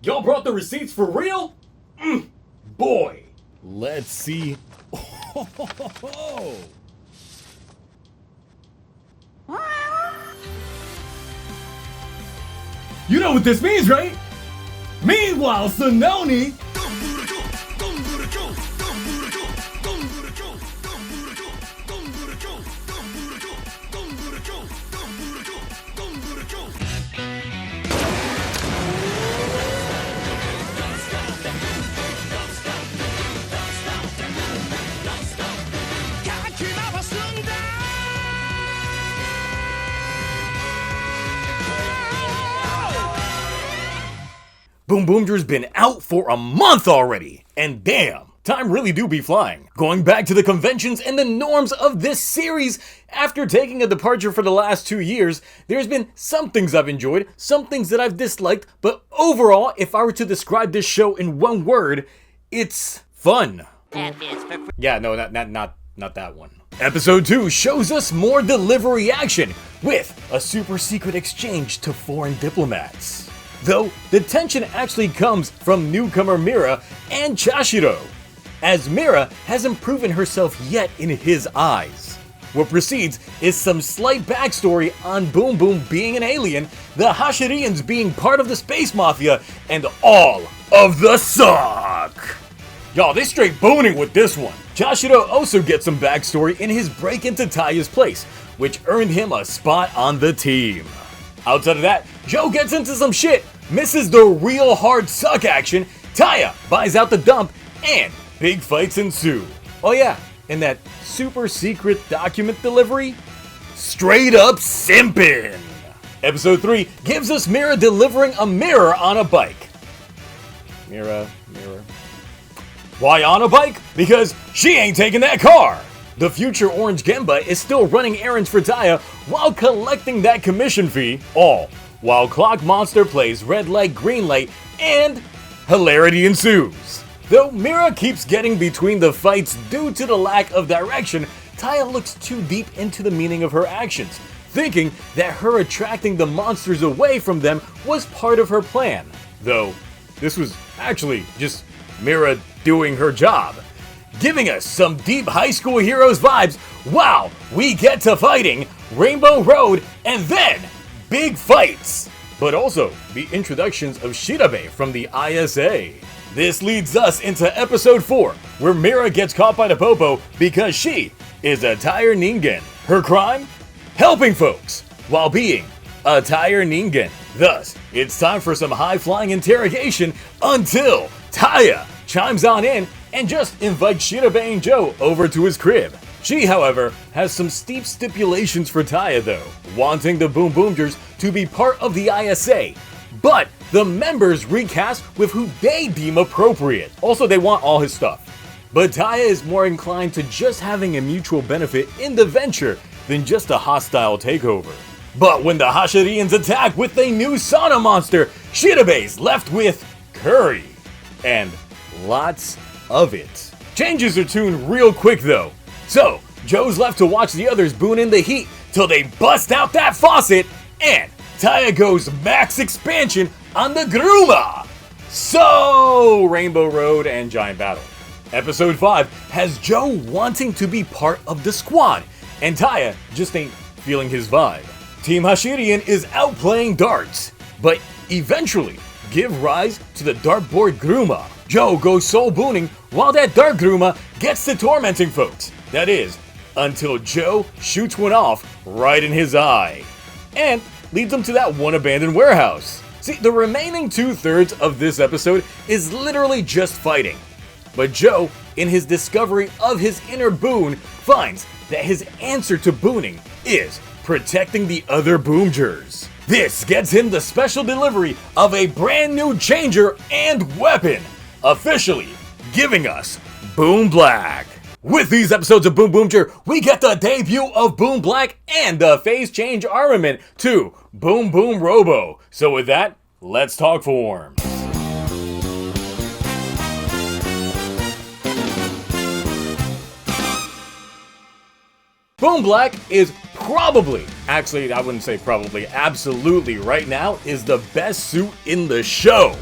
Y'all brought the receipts for real? Boy. Let's see. Oh. You know what this means, right? Meanwhile, Sononi... BoonBoomger's been out for a month already, and damn, time really do be flying. Going back to the conventions and the norms of this series, after taking a departure for the last 2 years, there's been some things I've enjoyed, some things that I've disliked, but overall, if I were to describe this show in one word, it's fun. Yeah, no, not that one. Episode 2 shows us more delivery action with a super secret exchange to foreign diplomats. Though, the tension actually comes from newcomer Mira and Chashiro, as Mira hasn't proven herself yet in his eyes. What precedes is some slight backstory on Boom Boom being an alien, the Hashirians being part of the Space Mafia, and all of the suck! Y'all, they straight booning with this one. Chashiro also gets some backstory in his break into Taya's place, which earned him a spot on the team. Outside of that, Joe gets into some shit, misses the real hard suck action, Taya buys out the dump, and big fights ensue. Oh yeah, and that super secret document delivery? Straight up simpin'! Episode 3 gives us Mira delivering a mirror on a bike. Mira. Why on a bike? Because she ain't taking that car! The future Orange Gemba is still running errands for Taya while collecting that commission fee, all while Clock Monster plays red light, green light, and hilarity ensues. Though Mira keeps getting between the fights due to the lack of direction, Taya looks too deep into the meaning of her actions, thinking that her attracting the monsters away from them was part of her plan. Though, this was actually just Mira doing her job. Giving us some deep high school heroes vibes while we get to fighting Rainbow Road and then big fights. But also the introductions of Shirabe from the ISA. This leads us into episode 4, where Mira gets caught by the Popo because she is a tire ningen. Her crime? Helping folks while being a tire ningen. Thus, it's time for some high-flying interrogation until Taya chimes on in and just invites Shirabe and Joe over to his crib. She, however, has some steep stipulations for Taya though, wanting the BoonBoomgers to be part of the ISA, but the members recast with who they deem appropriate. Also, they want all his stuff. But Taya is more inclined to just having a mutual benefit in the venture than just a hostile takeover. But when the Hashirians attack with a new sauna monster, Shirabe's left with curry. And lots of it. Changes are tuned real quick though. So, Joe's left to watch the others boon in the heat till they bust out that faucet, and Taya goes max expansion on the Gruma! So, Rainbow Road and Giant Battle. Episode 5 has Joe wanting to be part of the squad, and Taya just ain't feeling his vibe. Team Hashirian is out playing darts, but eventually give rise to the dartboard Gruma. Joe goes soul booning while that dart Gruma gets to tormenting folks. That is, until Joe shoots one off right in his eye. And leads him to that one abandoned warehouse. See, the remaining 2/3 of this episode is literally just fighting. But Joe, in his discovery of his inner boon, finds that his answer to booning is protecting the other Boomgers. This gets him the special delivery of a brand new changer and weapon, officially giving us Boom Black. With these episodes of BoonBoomger, we get the debut of Boom Black and the phase change armament to Boom Boom Robo. So with that, let's talk forms. Boom Black is probably, actually I wouldn't say probably, absolutely right now is the best suit in the show.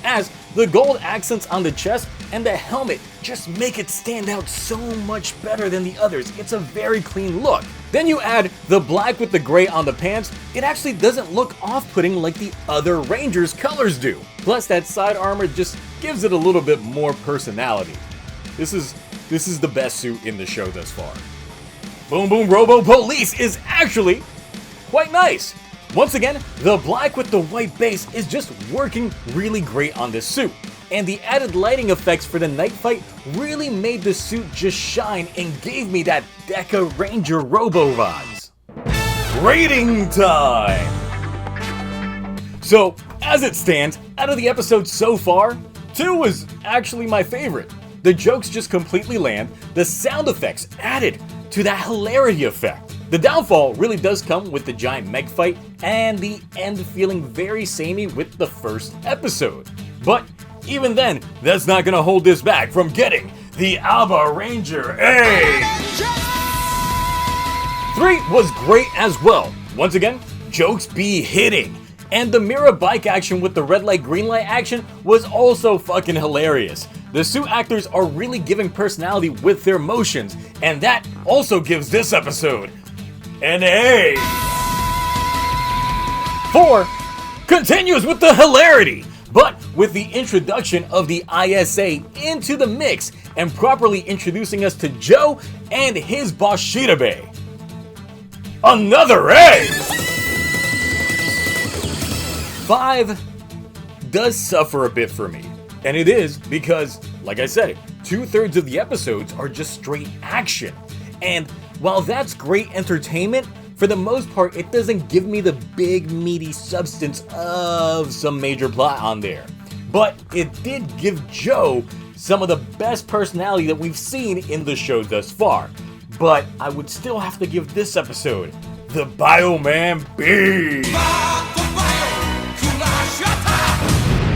as the gold accents on the chest and the helmet just make it stand out so much better than the others. It's a very clean look. Then you add the black with the gray on the pants, it actually doesn't look off-putting like the other Rangers' colors do. Plus that side armor just gives it a little bit more personality. This is the best suit in the show thus far. Boom Boom Robo Police is actually quite nice. Once again, the black with the white base is just working really great on this suit. And the added lighting effects for the night fight really made the suit just shine and gave me that Deca Ranger Robo vibes. Rating time! So, as it stands, out of the episodes so far, 2 was actually my favorite. The jokes just completely land, the sound effects added to that hilarity effect. The downfall really does come with the giant meg fight and the end feeling very samey with the first episode. But even then, that's not gonna hold this back from getting the Alba Ranger A. 3 was great as well. Once again, jokes be hitting. And the mirror bike action with the red light green light action was also fucking hilarious. The suit actors are really giving personality with their motions, and that also gives this episode an A. 4 continues with the hilarity, but with the introduction of the ISA into the mix and properly introducing us to Joe and his boss Shirabe. Another A! 5 does suffer a bit for me, and it is because, like I said, 2/3 of the episodes are just straight action. And while that's great entertainment, for the most part, it doesn't give me the big meaty substance of some major plot on there. But it did give Joe some of the best personality that we've seen in the show thus far. But I would still have to give this episode the Bioman B.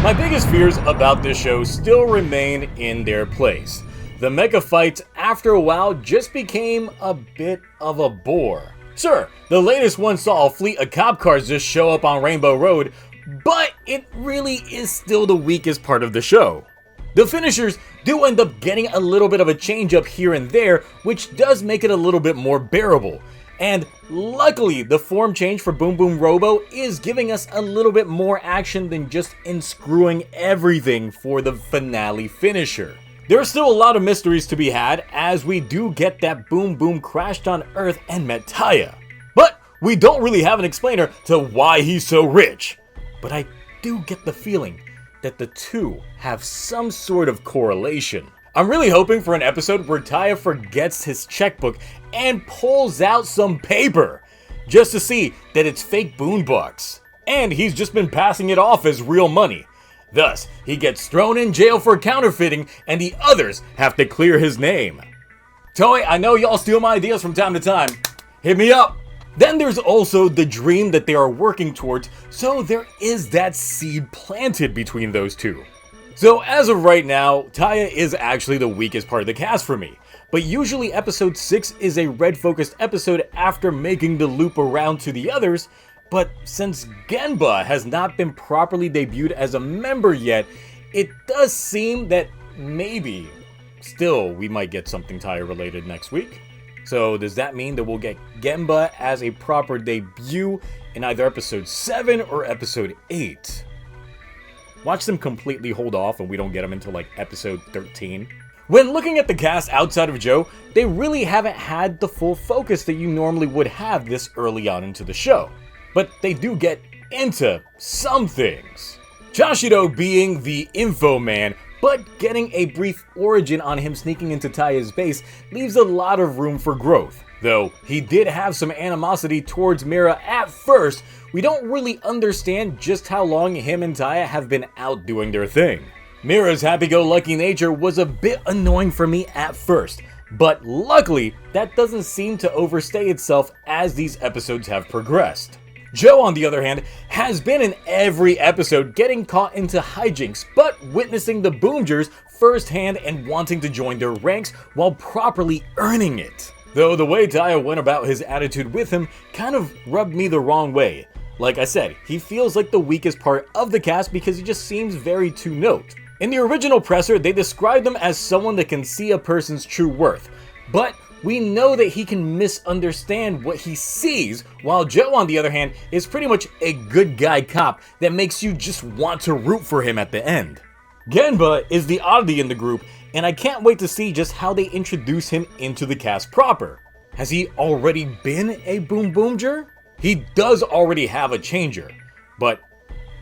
My biggest fears about this show still remain in their place. The mecha fights, after a while, just became a bit of a bore. Sure, the latest one saw a fleet of cop cars just show up on Rainbow Road, but it really is still the weakest part of the show. The finishers do end up getting a little bit of a change up here and there, which does make it a little bit more bearable. And luckily, the form change for Boom Boom Robo is giving us a little bit more action than just unscrewing everything for the finale finisher. There are still a lot of mysteries to be had, as we do get that Boom Boom crashed on Earth and met Taya. But we don't really have an explainer to why he's so rich. But I do get the feeling that the two have some sort of correlation. I'm really hoping for an episode where Taya forgets his checkbook and pulls out some paper, just to see that it's fake Boon bucks, and he's just been passing it off as real money. Thus, he gets thrown in jail for counterfeiting, and the others have to clear his name. Toei, I know y'all steal my ideas from time to time. Hit me up. Then there's also the dream that they are working towards, so there is that seed planted between those two. So as of right now, Taya is actually the weakest part of the cast for me. But usually episode 6 is a red focused episode after making the loop around to the others, but since Genba has not been properly debuted as a member yet, it does seem that maybe still we might get something Taya related next week. So does that mean that we'll get Genba as a proper debut in either episode 7 or episode 8? Watch them completely hold off and we don't get them until like episode 13. When looking at the cast outside of Joe, they really haven't had the full focus that you normally would have this early on into the show. But they do get into some things. Chashido being the info man, but getting a brief origin on him sneaking into Taya's base leaves a lot of room for growth. Though he did have some animosity towards Mira at first, we don't really understand just how long him and Taya have been out doing their thing. Mira's happy-go-lucky nature was a bit annoying for me at first, but luckily that doesn't seem to overstay itself as these episodes have progressed. Joe, on the other hand, has been in every episode getting caught into hijinks, but witnessing the Boomgers firsthand and wanting to join their ranks while properly earning it. Though the way Taya went about his attitude with him kind of rubbed me the wrong way. Like I said, he feels like the weakest part of the cast because he just seems very two-note. In the original presser, they described him as someone that can see a person's true worth, but we know that he can misunderstand what he sees, while Joe, on the other hand, is pretty much a good guy cop that makes you just want to root for him at the end. Genba is the oddity in the group, and I can't wait to see just how they introduce him into the cast proper. Has he already been a BoonBoomger? He does already have a changer, but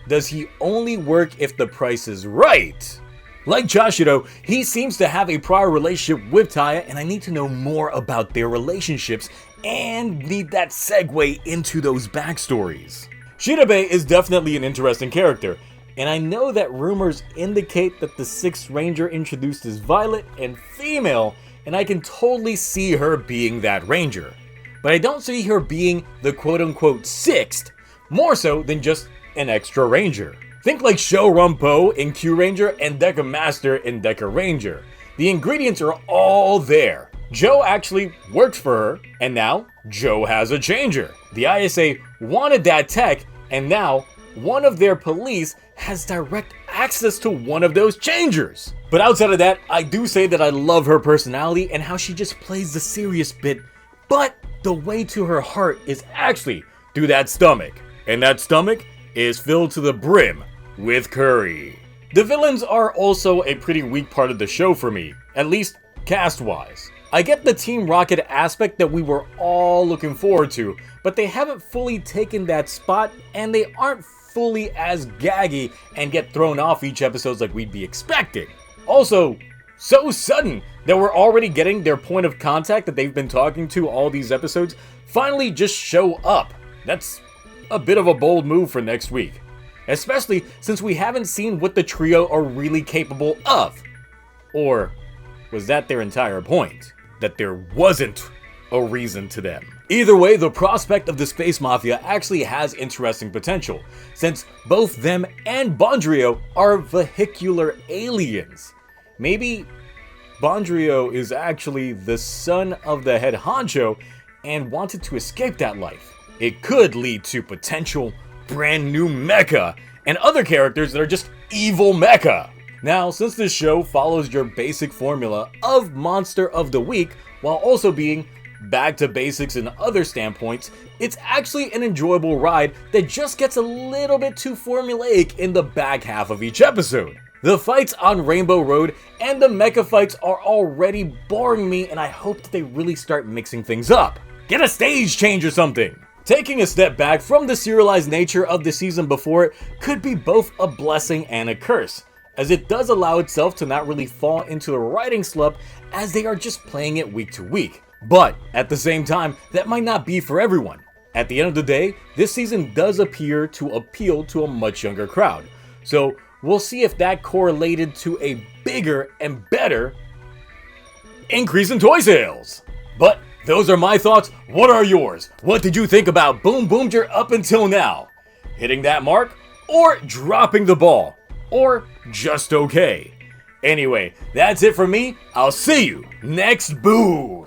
does he only work if the price is right? Like Chashiro, he seems to have a prior relationship with Taya, and I need to know more about their relationships and need that segue into those backstories. Shirabe is definitely an interesting character, and I know that rumors indicate that the 6th Ranger introduced is Violet and female, and I can totally see her being that Ranger. But I don't see her being the quote-unquote 6th, more so than just an extra Ranger. Think like Sho Rumpo in Q Ranger and Deca Master in Deca Ranger. The ingredients are all there. Joe actually worked for her, and now Joe has a changer. The ISA wanted that tech, and now one of their police has direct access to one of those changers. But outside of that, I do say that I love her personality and how she just plays the serious bit, but the way to her heart is actually through that stomach, and that stomach is filled to the brim with curry. The villains are also a pretty weak part of the show for me, at least cast-wise. I get the Team Rocket aspect that we were all looking forward to, but they haven't fully taken that spot, and they aren't fully as gaggy and get thrown off each episode like we'd be expecting. Also, so sudden that we're already getting their point of contact that they've been talking to all these episodes finally just show up. That's a bit of a bold move for next week, especially since we haven't seen what the trio are really capable of. Or was that their entire point? That there wasn't a reason to them? Either way, the prospect of the Space Mafia actually has interesting potential, since both them and Bondrio are vehicular aliens. Maybe Bondrio is actually the son of the head honcho and wanted to escape that life. It could lead to potential brand new Mecha and other characters that are just evil Mecha. Now, since this show follows your basic formula of Monster of the Week while also being back to basics in other standpoints, it's actually an enjoyable ride that just gets a little bit too formulaic in the back half of each episode. The fights on Rainbow Road and the mecha fights are already boring me, and I hope that they really start mixing things up. Get a stage change or something! Taking a step back from the serialized nature of the season before it could be both a blessing and a curse, as it does allow itself to not really fall into a writing slump as they are just playing it week to week. But at the same time, that might not be for everyone. At the end of the day, this season does appear to appeal to a much younger crowd, so we'll see if that correlated to a bigger and better increase in toy sales. But those are my thoughts. What are yours? What did you think about BoonBoomger up until now? Hitting that mark? Or dropping the ball? Or just okay? Anyway, that's it for me. I'll see you next Boon!